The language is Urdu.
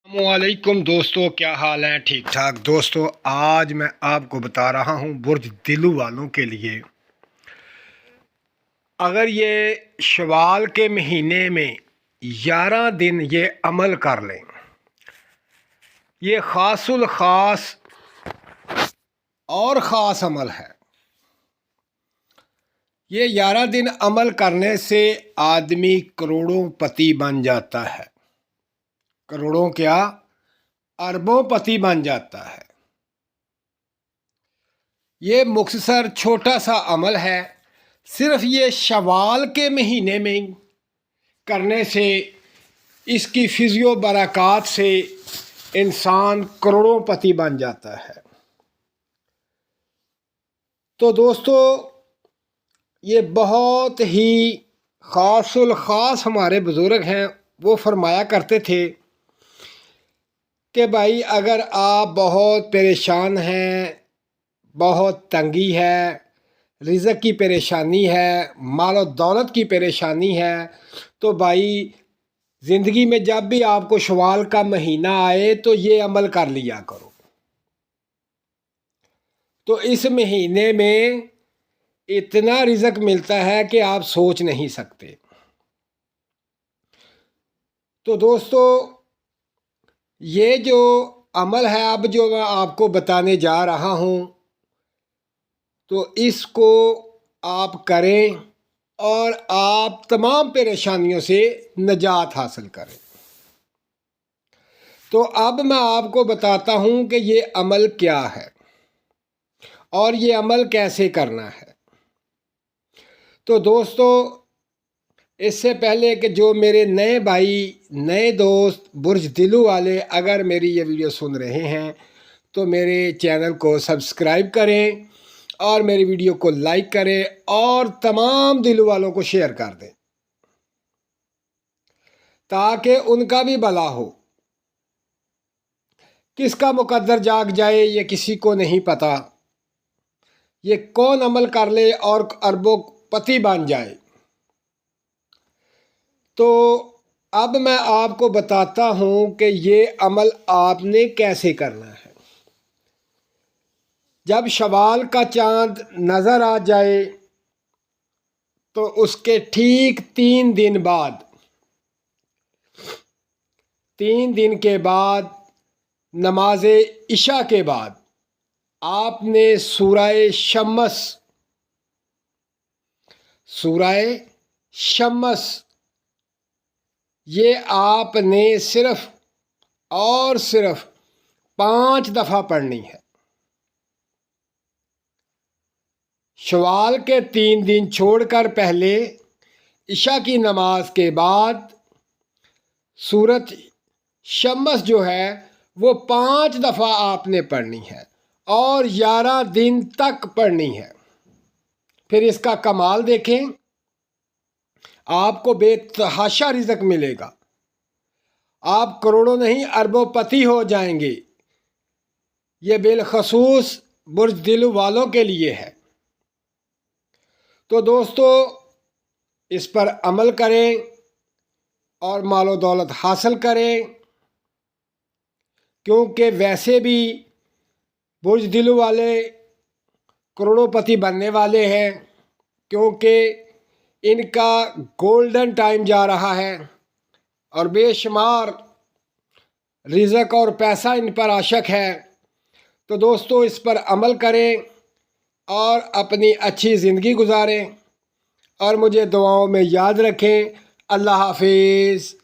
السلام علیکم دوستو، کیا حال ہیں؟ ٹھیک ٹھاک دوستو، آج میں آپ کو بتا رہا ہوں برج دلو والوں کے لیے اگر یہ شوال کے مہینے میں 11 دن یہ عمل کر لیں، یہ خاص الخاص اور خاص عمل ہے۔ یہ 11 دن عمل کرنے سے آدمی کروڑوں پتی بن جاتا ہے۔ کروڑوں کیا، اربوں پتی بن جاتا ہے۔ یہ مختصر چھوٹا سا عمل ہے، صرف یہ شوال کے مہینے میں کرنے سے اس کی فضیو برکات سے انسان کروڑوں پتی بن جاتا ہے۔ تو دوستو، یہ بہت ہی خاص الخاص ہمارے بزرگ ہیں، وہ فرمایا کرتے تھے کہ بھائی اگر آپ بہت پریشان ہیں، بہت تنگی ہے، رزق کی پریشانی ہے، مال و دولت کی پریشانی ہے، تو بھائی زندگی میں جب بھی آپ کو شوال کا مہینہ آئے تو یہ عمل کر لیا کرو۔ تو اس مہینے میں اتنا رزق ملتا ہے کہ آپ سوچ نہیں سکتے۔ تو دوستو، یہ جو عمل ہے اب جو میں آپ کو بتانے جا رہا ہوں، تو اس کو آپ کریں اور آپ تمام پریشانیوں سے نجات حاصل کریں۔ تو اب میں آپ کو بتاتا ہوں کہ یہ عمل کیا ہے اور یہ عمل کیسے کرنا ہے۔ تو دوستو، اس سے پہلے کہ جو میرے نئے بھائی، نئے دوست برج دلو والے اگر میری یہ ویڈیو سن رہے ہیں تو میرے چینل کو سبسکرائب کریں اور میری ویڈیو کو لائک کریں اور تمام دلو والوں کو شیئر کر دیں تاکہ ان کا بھی بھلا ہو۔ کس کا مقدر جاگ جائے یہ کسی کو نہیں پتا، یہ کون عمل کر لے اور اربوں پتی بن جائے۔ تو اب میں آپ کو بتاتا ہوں کہ یہ عمل آپ نے کیسے کرنا ہے۔ جب شوال کا چاند نظر آ جائے تو اس کے ٹھیک 3 دن بعد، 3 دن کے بعد نماز عشاء کے بعد آپ نے سورہ شمس یہ آپ نے صرف اور صرف 5 دفعہ پڑھنی ہے۔ شوال کے 3 دن چھوڑ کر پہلے عشاء کی نماز کے بعد سورۃ شمس جو ہے وہ 5 دفعہ آپ نے پڑھنی ہے اور 11 دن تک پڑھنی ہے۔ پھر اس کا کمال دیکھیں، آپ کو بے تحاشا رزق ملے گا، آپ کروڑوں نہیں اربوں پتی ہو جائیں گے۔ یہ بالخصوص برج دلو والوں کے لیے ہے۔ تو دوستو، اس پر عمل کریں اور مال و دولت حاصل کریں، کیونکہ ویسے بھی برج دلو والے کروڑوں پتی بننے والے ہیں، کیونکہ ان کا گولڈن ٹائم جا رہا ہے اور بے شمار رزق اور پیسہ ان پر عاشق ہے۔ تو دوستو، اس پر عمل کریں اور اپنی اچھی زندگی گزاریں اور مجھے دعاؤں میں یاد رکھیں۔ اللہ حافظ۔